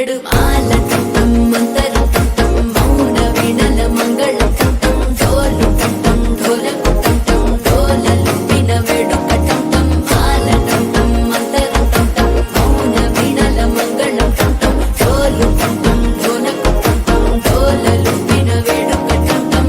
వేడు మాల టం మంతరం టం మౌన వీణల మంగళం టం డోలు టం ఢోలకు టం డోలలు విన వేడు టం మాల టం మంతరం టం మౌన వీణల మంగళం టం డోలు టం ఢోలకు టం డోలలు విన వేడు టం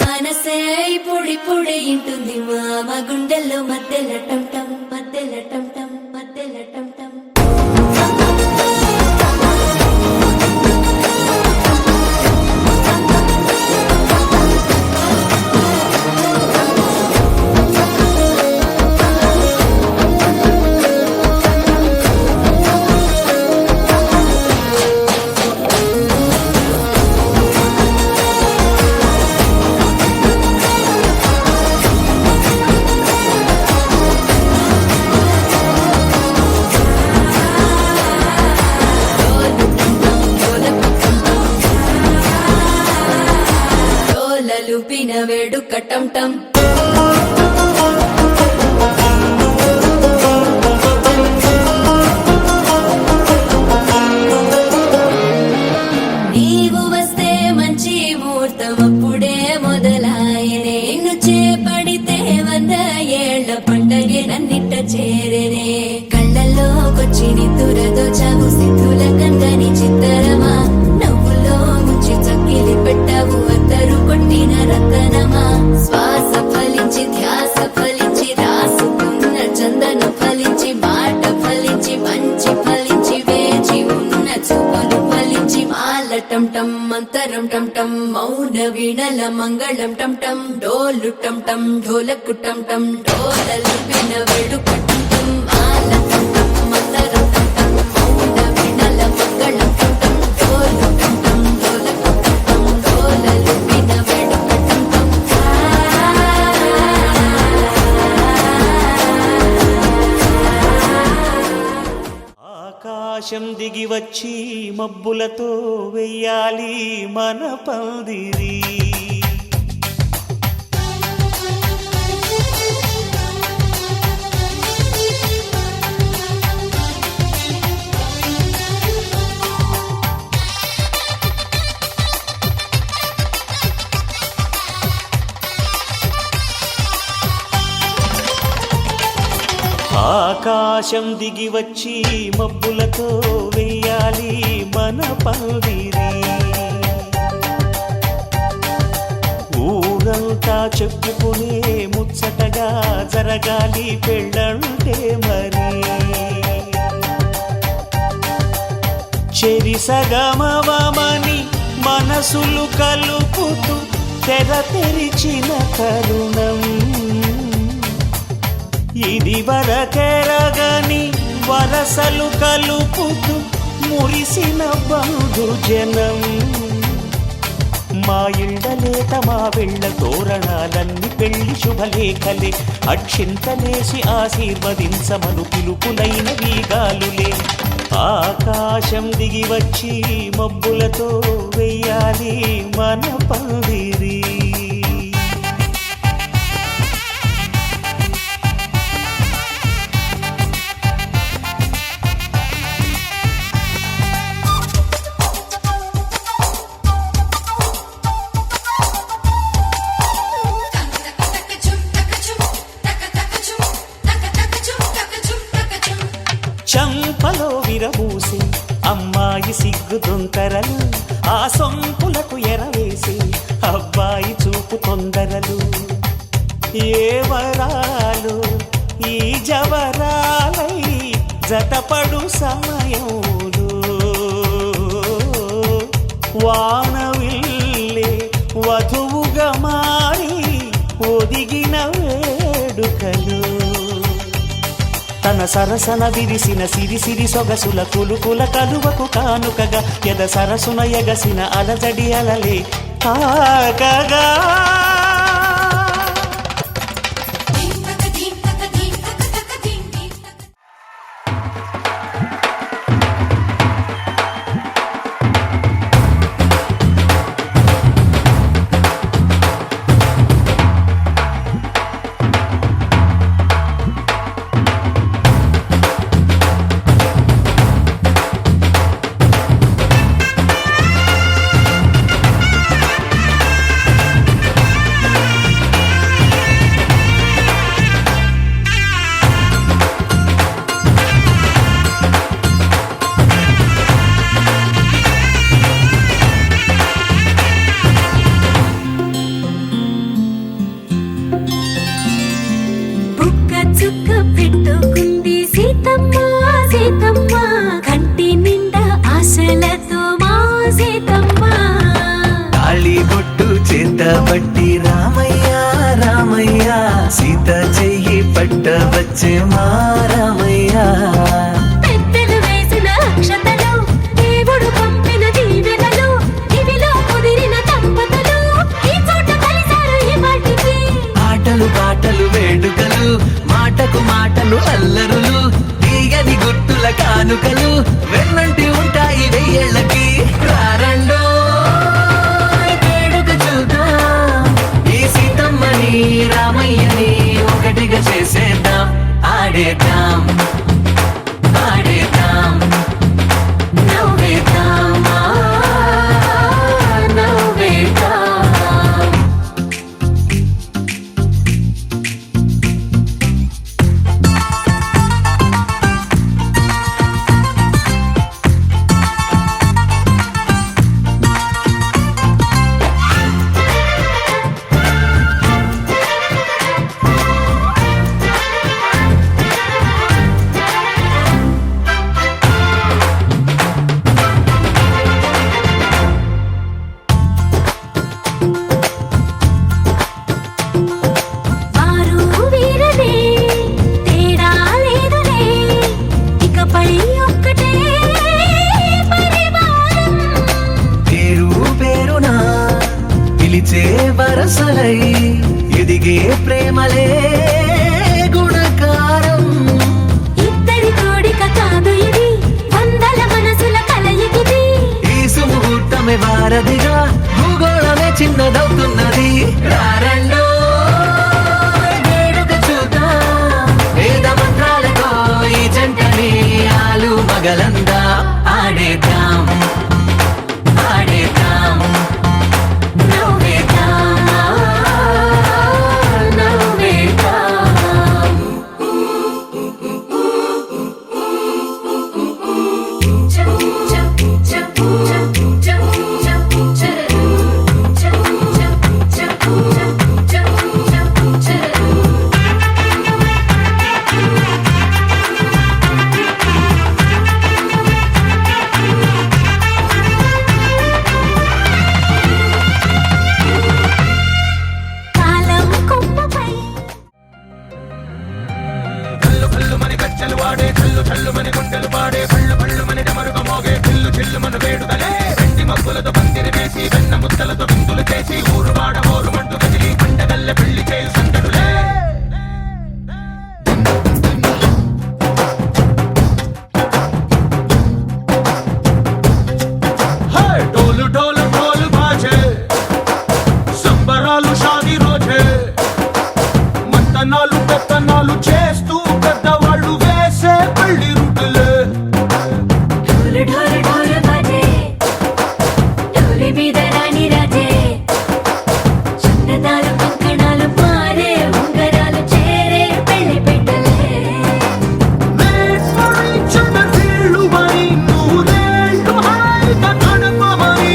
మనసే పొడి పొడి ఇంటుంది మామ గుండెల్లో మధ్యల టం టం మధ్యల టం టం మధ్యల టం టం లూపిన వేడుక టం టం నీవు వస్తే మంచి ముహూర్తం అప్పుడే మొదలాయనే నిన్ను చేపడితే 100 ఏళ్ల పండగే నన్నిట్ట చేరేనే కళ్ళల్లోకొచ్చి నిద్దురదో చావు సిద్ధుల కందని చిత్తరమా నవ్వులో ముంచి చక్కిలి పెట్టావు అద్దరు కొట్టిన రతనమా శ్వాస ఫలించి ధ్యాస ఫలించి రాసుకున్న చందన ఫలించి మాట ఫలించి మంచి ఫలించి వేచి ఉన్న చూపులు ఫలించి మాల టం టం మంతరం టం టం మౌన వీణల మంగళం టం టం డోలు టం టం ఢోలకు టం టం డోలలు విన వేడుక టం టం మాల టం టం మంతరం టం టం మౌన వీణల మంగళం టం టం డోలు టం టం ఢోలకు టం టం డోలలు విన వేడుక టం టం ఆకాశం దిగి వచ్చి మబ్బులతో వెయ్యాలి మన పందిరి ఆకాశం దిగి వచ్చి మబ్బులతో వెయ్యాలి మన పందిరి ఊరంతా చెప్పుకునే ముచ్చటగా జరగాలి పెళ్ళంటే మరి చెరిసగమవమని మనసులు కలుపుతూ తెర తెరిచిన తరుణం ఇది వరకెరగని వరసలు కలుపుతూ మురిసిన బంధుజనం మా ఇళ్ళలేత మా వెళ్ళ తోరణాలన్నీ పెళ్లి శుభలేఖలే అక్షింతలేసి ఆశీర్వదించమను పిలుపులైన వీగాలులే ఆకాశం దిగి వచ్చి మబ్బులతో వెయ్యాలి మన పందిరి చంపలో విరబూసి అమ్మాయి సిగ్గు దొంతరలు ఆ సొంపులకు ఎరవేసి అబ్బాయి చూపు తొందరలు ఏ వరాలు ఈ జవరాలై జతపడు సమయంలో వానవిల్లే వధువుగా మారి ఒదిగిన వేడుకలు తన సరసన విరిసిన సిరిసిరి సొగసుల కులుకుల కలువకు కానుకగా ఎద సరసున ఎగసిన అలజడి అలలే తాకగా సీతమ్మ తాళి బొట్టు చేత పట్టి రామయ్య రామయ్య సీత చెయ్యి పట్ట వచ్చే మా రామయ్య పెద్దలు వేసిన అక్షతలు దేవుడు పంపిన దీవెనలు ఇవిలో కుదిరిన దంపతులు ఈ చోట కలిసారు ఈ పాటికి ఆటలు పాటలు వేడుకలు మాటకు మాటలు అల్లరులు తీయని గుర్తుల కానుకలు వెన్నంటి ఉంటాయి వెయ్యేళ్ళకి రారండో వేడుక చూద్దాం ఈ సీతమ్మని రామయ్యని ఒకటిగా చేసేద్దాం ఆడేద్దాం ఆడేద్దాం నవ్వేద్దాం నవ్వేద్దాం వారు వీరనే తేడా లేదులే ఇకపై ఒక్కటే పరివారం పేరు పేరునా పిలిచే వరసలై ఎదిగే ప్రేమలే గుణకారం ఇద్దరి కోడిక కాదు ఇది వందల మనసుల కలయికిది ఈ సుముహూర్తమే వారధిగా భూగోళమే చిన్నదవుతున్నది రారండో వేడుక చూద్దాం వేద మంత్రాలతో ఈ జంటని ఆలు మగలందా ఆడేద్దాం ఆడేద్దాం నవ్వేద్దాం నవ్వేద్దాం కాలం కొమ్మపై కల్లు కల్లు మని కచ్చలు వాడే కల్లు చల్లు మని గుండెలు పాడే కళ్ళు కళ్ళు మని డమరుగ మోగే చిల్లు చిల్లు మన వేడుకలే వెండి మబ్బులతో పందిరి వేసి వెన్న ముద్దలతో విందులు చేసి ఊరు వాడ ఊరు మంటు కదిలి పండగల్లె పెళ్లి చేయు సందడులే డోలు డోలు డోలు బాజే సంబరాలు షాదీ రోజే మంతనాలు పెత్తనాలు చేస్తూ పెద్దవాళ్ళు వేసే పెళ్లి రుటులే ఢోలు ఢోలు ఢోలు బాజే ఢోలి మీద రాణి రాజే చందనాలు కంకణాలు మారే ఉంగరాలు చేరే పెళ్లి పెట్టలే చిన్నీళ్ళుమని నూరేళ్ళు హాయిగా గడపమని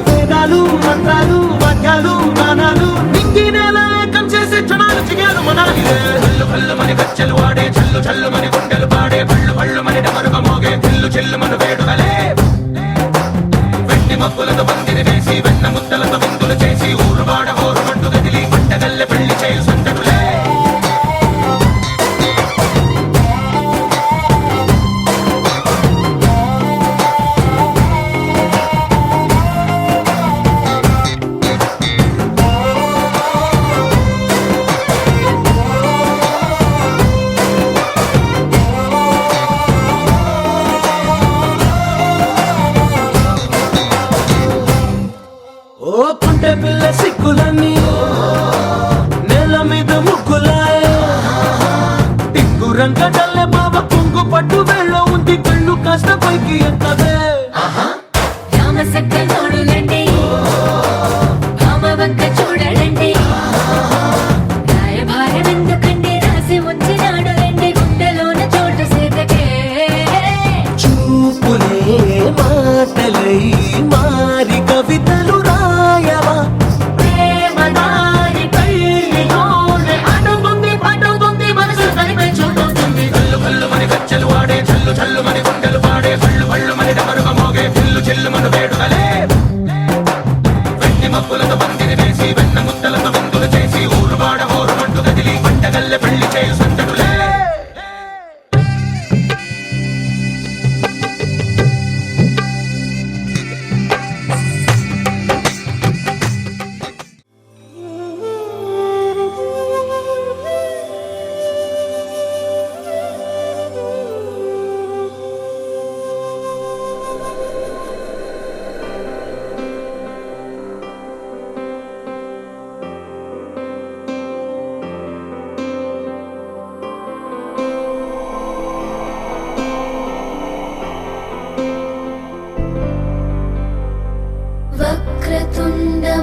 వేదాలు మంత్రాలు వాక్యాలు గానాలు నింగినేల ఏకం చేసే క్షణాలు చిగాలు మనాలిలే కల్లు కల్లు మని కచ్చలు వాడే చల్లు చల్లు మని గుండెలు పాడే పళ్ళు పళ్ళు మని డమరుగ మోగే చిల్లు చిల్లు మన వేడుకలే వెండి మబ్బులతో పందిరి వేసి వెన్న ముద్దలతో విందులు చేసి ఊరు వాడ ఊరు మంటు గదిలి పంటగల్లె పెళ్లి చేయు సందడులే ఓ పుంటె పిల్ల సిక్కులన్నీ నేల మీద ముగ్గులాయ టింగు రంగడల్లె బావ కుంగు పట్టు వేళ్ళ ఉంది కళ్ళు కాస్త పైకి ఎక్కదే రామ సక్క నోడులండి భామ వంక చూడడండి రాయభారం ఎందుకండి రాసి ఉంచినాడు రండి గుండెలోన చోటు సేతకే చూపులే మాటలై మారి కవితలు రాయవా ప్రేమ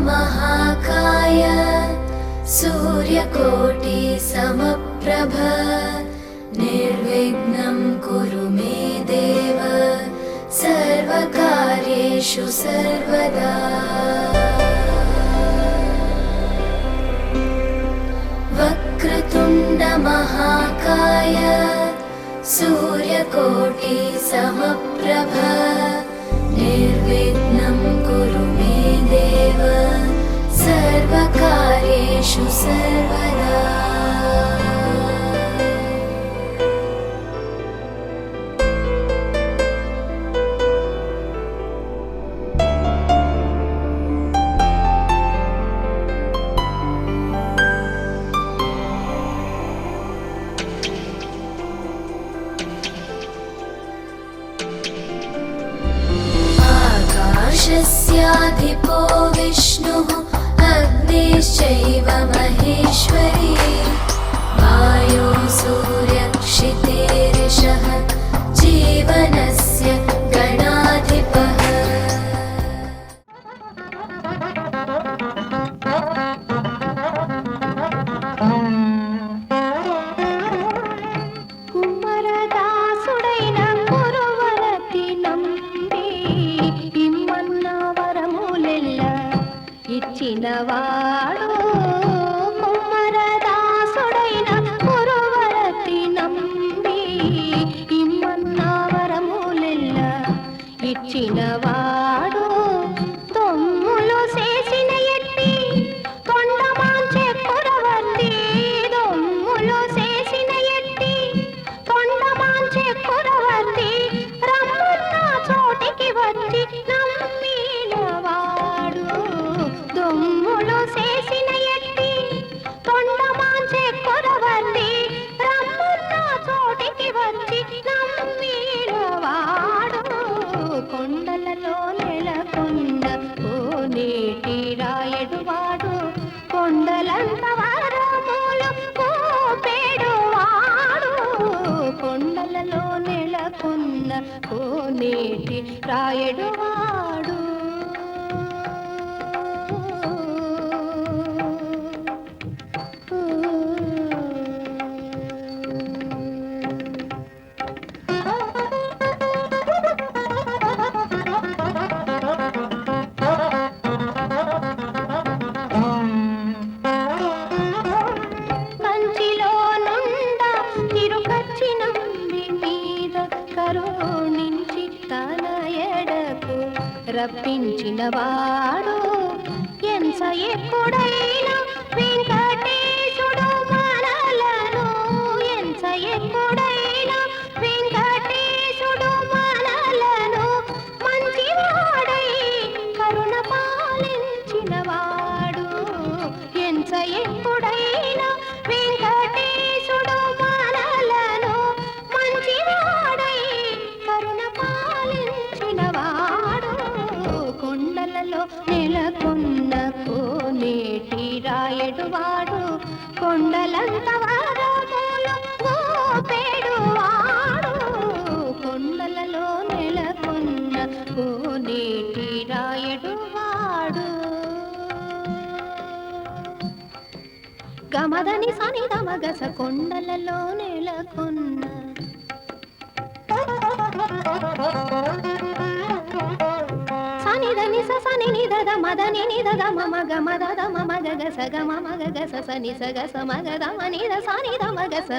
महाकाय सूर्यकोटि समप्रभ निर्विघ्नं कुरु मे देव सर्वकार्येषु सर्वदा। वक्रतुण्ड महाकाय सूर्यकोटि समप्रभ निर्विघ्नं कुरु मे देव सर्वकार्येषु सर्वदा। आकाशस्याधिपो विष्णुः अग्निश्चैव महेश्वरी वायो सूर्यक्षितेरिषः जीवनस्य गणाधिपः। కుమ్మరదాసుడైన కురువరతి నంబి ఇమ్మన్న వరములెల్ల ఇచ్చినవాడు. కుమ్మరదాసుడైన కురువరతి నంబి ఇమ్మన్న వరములెల్ల ఇచ్చినవాడు. దొమ్ములు చేసిన ఎట్టి కొండమాంచె కురవర్తి దొమ్ములు చేసిన ఎట్టి కొండమాంచె కురవర్తి రమ్మన్న చోటికి వచ్చి నమ్మినవాడు. దొమ్ములు చేసిన ఎట్టి కొండమాంచె కురవర్తి రమ్మన్న చోటికి వచ్చి నమ్మినవాడు. కొండలలో నెలకొండ కోనేటి రాయడువాడు. కొండలంత వరములు కోపేడువాడు. కొండలలో నెలకొన్న కోనేటి రాయడువాడు. మంచిలో నుండ తిరుగచ్చి నంబి మీద కరుణించి తన ఎడకు రప్పించినవాడు. ఎంత ఎప్పుడైనా వెంకటేశుడు మనలను ఎంత ఎప్పుడైనా వెంకటేశుడు మనలను మంచివాడై కరుణ పాలించినవాడు. ఎంత ఎప్పుడైనా వెంకటేశుడు మనలను మంచివాడై కరుణ పాలించినవాడు. కొండలలో నెలకొన్న కోనేటి రాయడువాడు. కొండలంత వరములు కోపేడువాడు. కొండలలో నెలకొన్న కోనేటి రాయడువాడు. గమదని సని గమగస కొండలలో నెలకొన్న సని సని నిదద మదని నిదద మమ గమదద మమ గగస గమ మగగస సని సగస మగద మనిద సని ద మగస.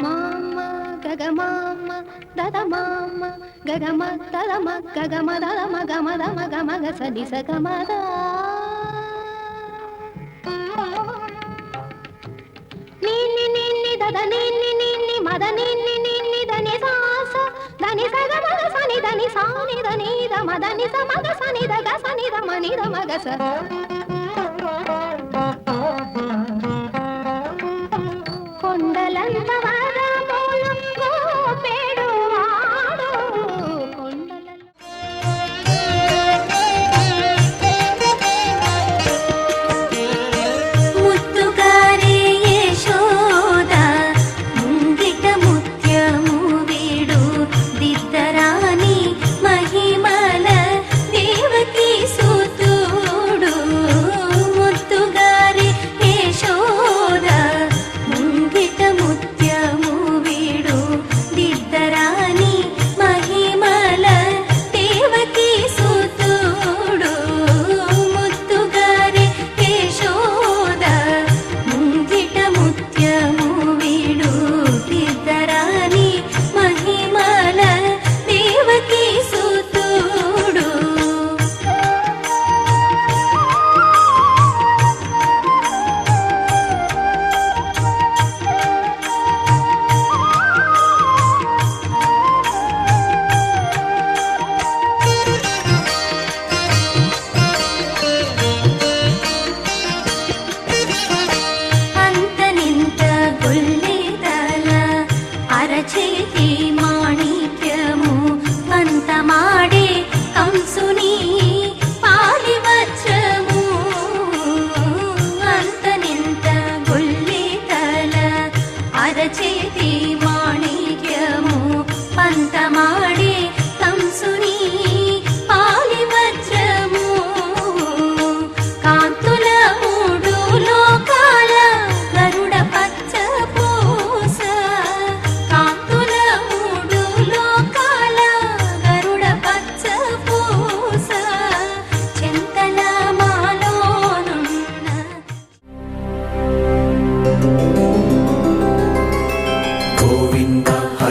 మామ గగ మామ దద మామ గగమ దదమ గగమ దదమ గమ దమ గమ గస నిస గమద. నిన్ని నిన్ని దద నిన్ని నిన్ని మద నిన్ని నిన్ని దని సాస దని సగ మగ సని దని సాని దని ద మదని స మగ సని ద గ సని ద మని ద మగ స. కొండలంత వరములు కోపేడువాడు. కొండలలో ముత్తుగారే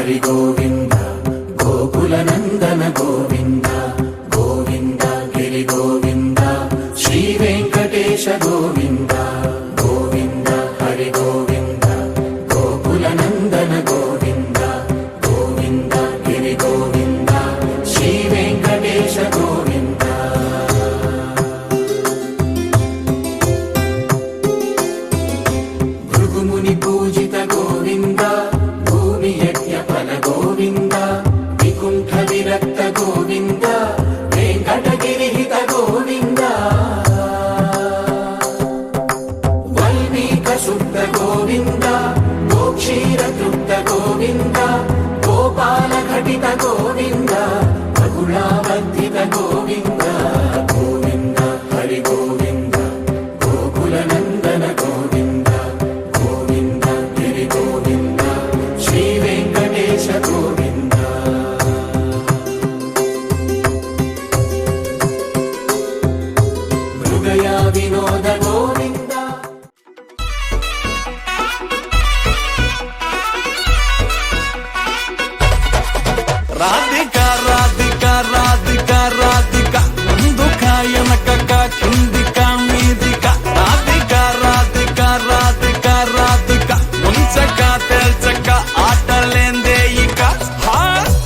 హరి గోవింద గోకుల నందన గోవింద గోవింద గిరి గోవింద శ్రీ వెంకటేశ గోవింద గోవింద హరి గోవింద గోకుల నందన గోవింద గోవింద గిరి గోవింద శ్రీ వెంకటేశ గోవింద భృగుముని పూజిత గోవింద భూమి యజ్ఞ ఫల గోవింద వికుంఠ విరక్త గోవింద వెంకటగిరిహిత గోవింద వల్మీక శుద్ధ గోవింద గోక్షీర తృప్త గోవింద గోపాల ఘటిత గోవింద బహుళావర్ధిత గోవింద గోవింద హరి గోవింద గోకుల నందన గోవింద గోవింద గిరి గోవింద శ్రీ వెంకటేశ గోవింద మృగయా వినోద గోవింద రాధిక రాధిక రాధిక రాధిక ముందుక వెనకక కిందిక మీదిక రాధిక రాధిక రాధిక రాధిక ముంచక తేల్చక ఆటలేందే ఇక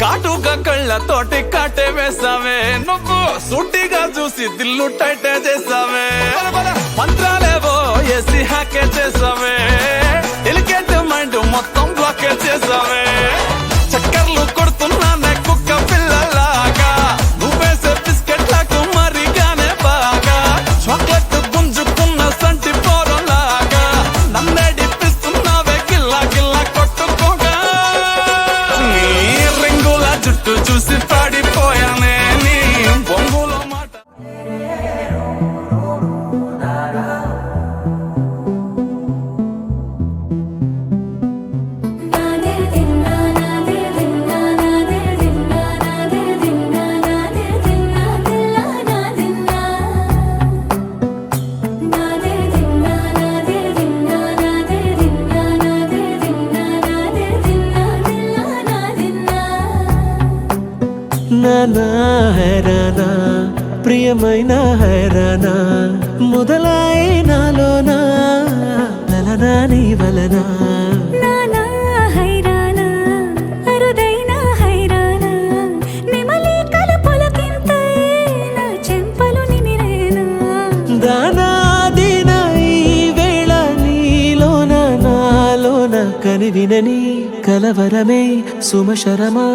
కాటుక కళ్ళతోటి కాటే వేసావే నువ్వు సూటిగా చూసి దిల్లు టైటే చేసావే మంత్రాలేవో ఏసి హ్యాకే చేసావే ఎలికేట్ మైండ్ మొత్తం బ్లాకే చేసావే చక్కర్లు కొడుతున్నానే కుక్క పిల్లలాగా నువ్వేసే బిస్కెట్లకు మరిగానే బాగా చాక్లెట్ గుంజుకున్న సంటి పోరలాగా నన్నేడిపిస్తున్నావే గిల్లా గిల్లా కొట్టుకోగా నీ రింగుల జుట్టు చూసి పాడిపోయానే నీ బొంగులో మాట నాదే దిన్నా నాదే దిన్నా నాదే దిన్నా నాదే దిన్నా నాదే దిన్నా దిల్లా నాదిన్నా నాదే దిన్నా నాదే దిన్నా నాదే దిన్నా నాదే దిన్నా నాదే దిన్నా దిల్లా నాదిన్నా నానా హైరానా ప్రియమైన హైరానా మొదలాయి నాలోనా లలనా నీ వలనా నానా హైరానా అరుదైన హైరానా నెమలి కలుపులకింతై నా చెంపలు నిమిరేనా దానాదిన ఈ వేళ నీలోన నాలోన కనివినని కలవరమే సుమశరమా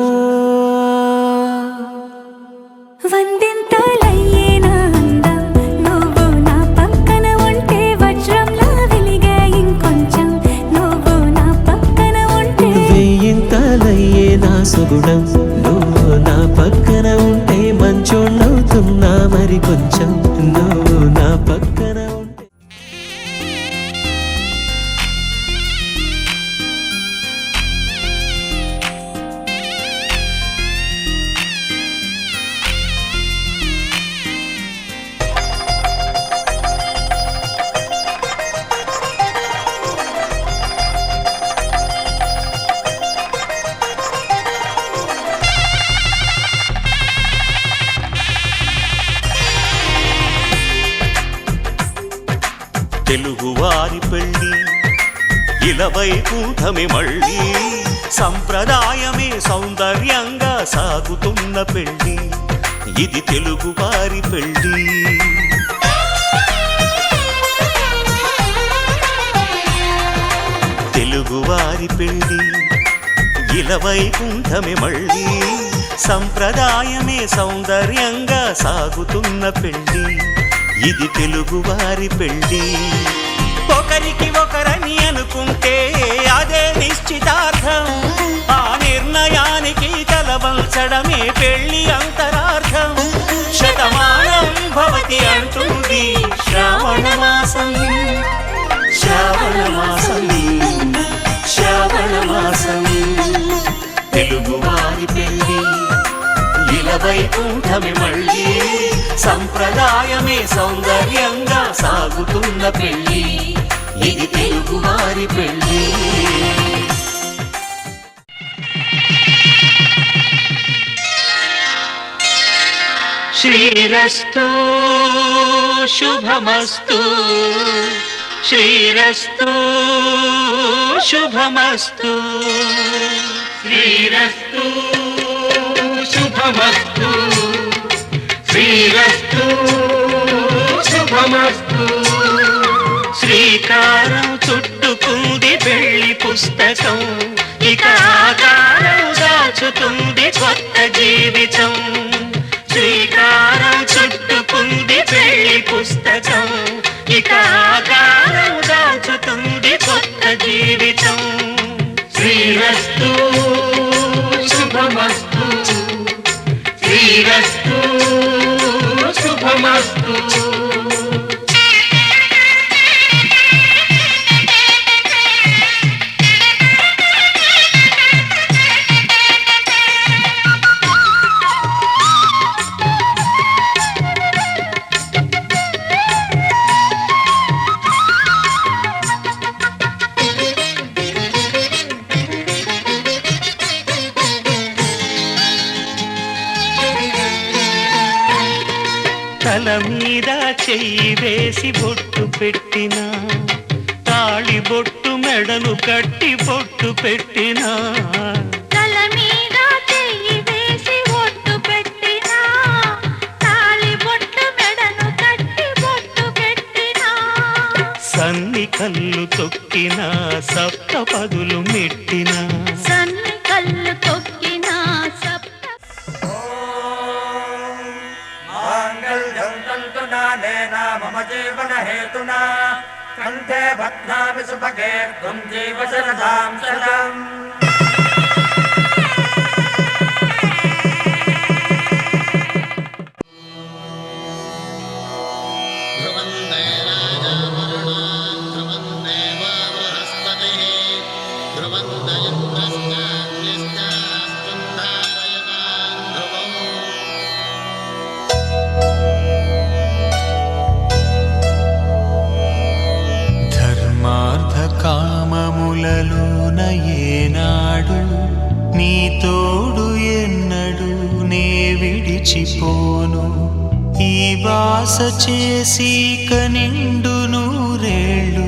వందింతలయ్యేనా అందం నువ్వు నా పక్కన ఉంటే వజ్రంలా వెలిగే ఇంకొంచెం నువ్వు నా పక్కన ఉంటే వెయ్యింతలయ్యే నా సుగుణం నువ్వు నా పక్కన ఉంటే మంచోళ్ళవుతున్నా మరి కొంచెం నువ్వు నా పక్కన ఉంటే తెలుగువారి పెళ్ళి ఇలవైకుంఠమే మళ్ళీ సంప్రదాయమే సౌందర్యంగా సాగుతున్న పెళ్ళి ఇది తెలుగువారి పెళ్ళి తెలుగువారి పెళ్ళి ఇలవైకుంఠమే మళ్ళీ సంప్రదాయమే సౌందర్యంగా సాగుతున్న పెళ్ళి ఇది తెలుగువారి పెళ్ళి ఒకరికి ఒకరని అనుకుంటే అదే నిశ్చితార్థం ఆ నిర్ణయానికి తలవంచడమే పెళ్ళి అంతరార్థం శతమానం భవతి అంటుంది శ్రావణ మాసం శ్రావణ మాసం శ్రావణ మాసం తెలుగువారి పెళ్ళి ఇలవైకుంఠమే మళ్ళీ సంప్రదాయమే సౌందర్యంగా సాగుతున్న పెళ్ళి ఇది తెలుగువారి పెళ్ళి శ్రీరస్తు శుభమస్తు శ్రీరస్తు శుభమస్తు శ్రీరస్తు శుభమస్తు శ్రీరస్తు శుభమస్తు శ్రీకారం చుట్టుకుంది పెళ్లి పుస్తకం ఇక ఆకారం దాచుతుంది కొత్త జీవితం శ్రీకారం చుట్టుకుంది పెళ్లి పుస్తకం ఇక ఆకారం దాచుతుంది కొత్త జీవితం శ్రీరస్తు శుభమస్తు శ్రీరస్తు శుభమస్తు తల మీద చెయ్యి వేసి బొట్టు పెట్టినా తాళి బొట్టు మెడను కట్టి బొట్టు పెట్టినా తల మీద చెయ్యి వేసి బొట్టు పెట్టినా తాళి బొట్టు మెడను కట్టి బొట్టు పెట్టినా సన్ని కళ్ళు తొక్కినా సప్త పదులు మెట్టినా సన్ని కళ్ళు తొక్కినా సప్త మాంగళ్యం తంతునానేన మమ జీవన హేతునా కంఠే బధ్నామి సుభగే త్వం జీవ శరదాం శతం ధర్మార్థ కామములలోన ఏనాడు నీ తోడు ఎన్నడు నే విడిచిపోను ఈ వాస చేసి కనిండు నూరేళ్ళు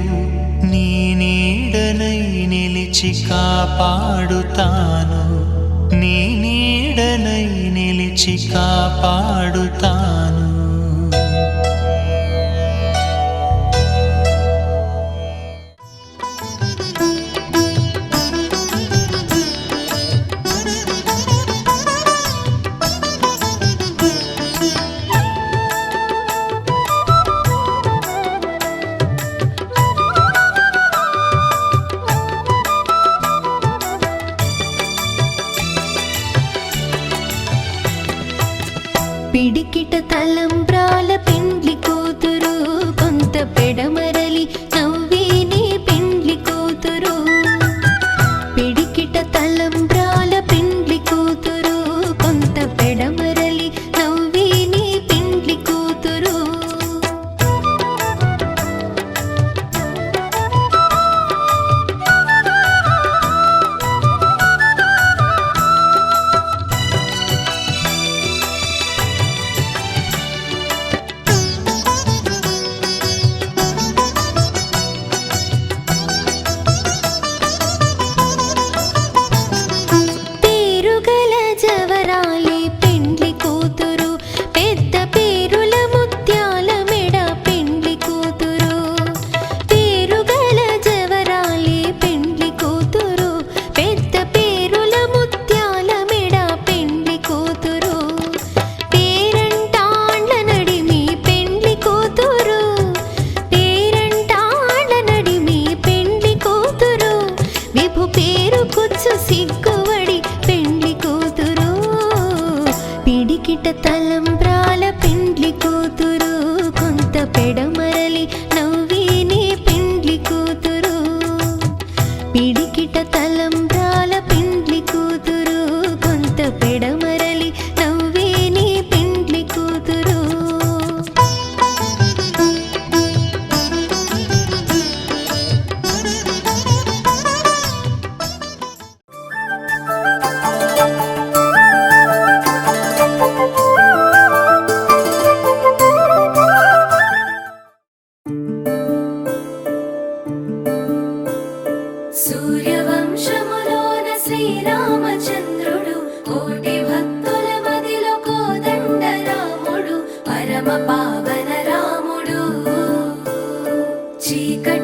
నీ నీడనై నిలిచి కాపాడుతాను నీ నీడనై నిలిచి కాపాడుతాను పిడికిట తలంబ్రాల పెండ్లి కూతురు కొంత పెడమరలి నవ్విని పెండ్లి కూతురు పిడికిట తలంబ్రాల పెండ్లి కూతురు కొంత పెడమరలి నవ్విని పెండ్లి కూతురు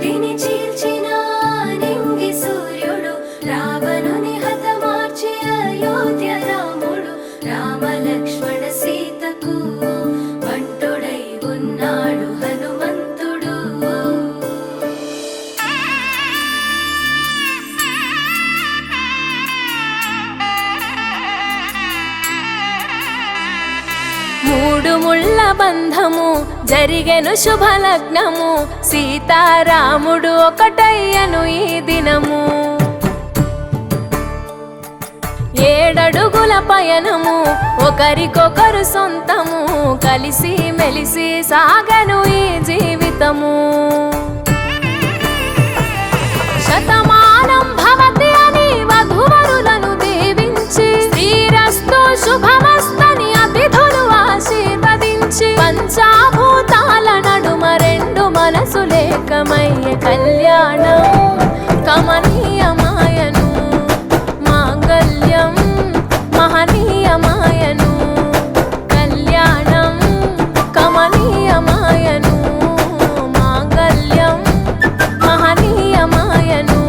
మట్టిని చీల్చిన నింగి సూర్యుడు రావణుని హతమార్చి అయోధ్య రాముడు రామ లక్ష్మణ సీతకు బంటుడై ఉన్నాడు హనుమంతుడు. మూడు ముళ్ళ బంధము జరిగెను శుభలగ్నము సీతారాముడు ఒకటయ్యను ఈ దినము. 7 అడుగుల పయనము ఒకరికొకరు సొంతము కలిసి మెలిసి సాగను ఈ జీవితము. శతమానం భవతి అని వధువరులను దీవించి శ్రీరస్తు శుభమస్తని అతిథులు ఆశీర్వదించి పంచాభూతాల నడుమ 2 మనసులేకమయ్య కళ్యాణం కమనీయమాయను మాంగళ్యం మహనీయమాయను కళ్యాణం కమనీయమాయను మాంగళ్యం మహనీయమాయను.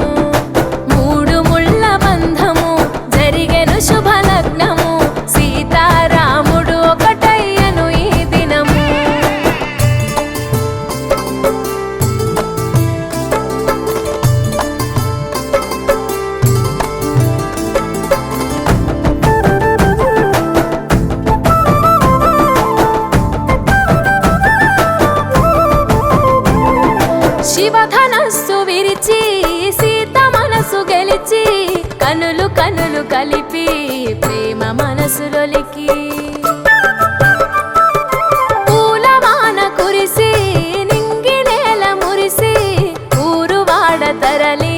3 ముళ్ళ బంధము జరిగెను శుభలగ్నము సీతారాముడు ఒకటయ్యను ఈ దినము. శివధనస్సు విరిచి సీత మనసు గెలిచి కనులు కనులు కలిపి ప్రేమ మనసులొలికి పూలవాన కురిసి నింగి నేల మురిసి ఊరువాడ తరలి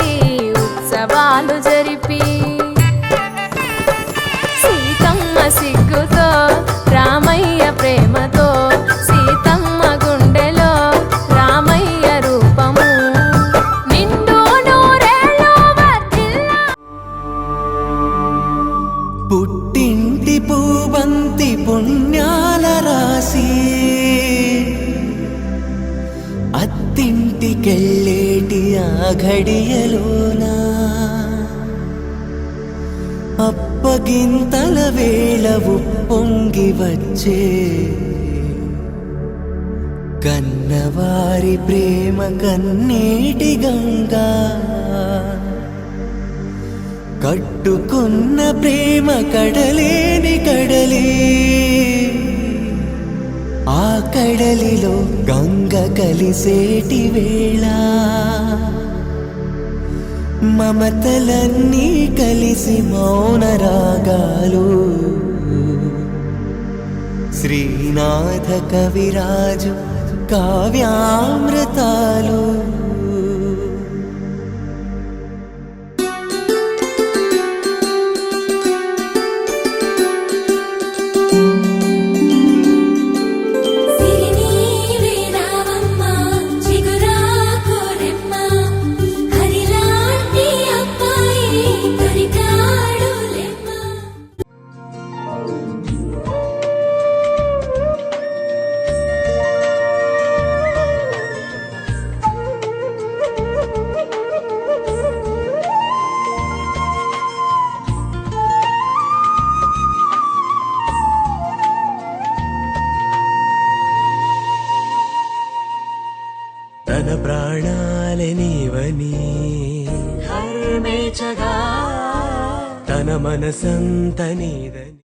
ఉత్సవాలు జరిపి సీతమ్మ సిగ్గుతో రామయ్య ప్రేమతో సీతమ్మ గుండెలో రామయ్య రూపము నిండు నూరేళ్ళు వర్ధిల్లా. పుట్టింటి పూబంతి పుణ్యాల రాసి అత్తింటికెళ్ళేటి ఆ ఘడియలోనా అప్పగింతల వేళ ఉప్పొంగి వచ్చే కన్నవారి ప్రేమ కన్నీటి గంగా కట్టుకున్న ప్రేమ కడలేని కడలి ఆ కడలిలో గంగ కలిసేటి వేళ మమతలన్నీ కలిసి మౌన రాగాలు శ్రీనాథ కవిరాజు కావ్యామృతాలు. సిరినీవే రావమ్మ చిగురాకు రెమ్మ హరిలాంటి అబ్బాయి దొరికాడు లెమ్మ. తన ప్రాణాలే నీవని హర్మేచగా తన మనసంత నీదని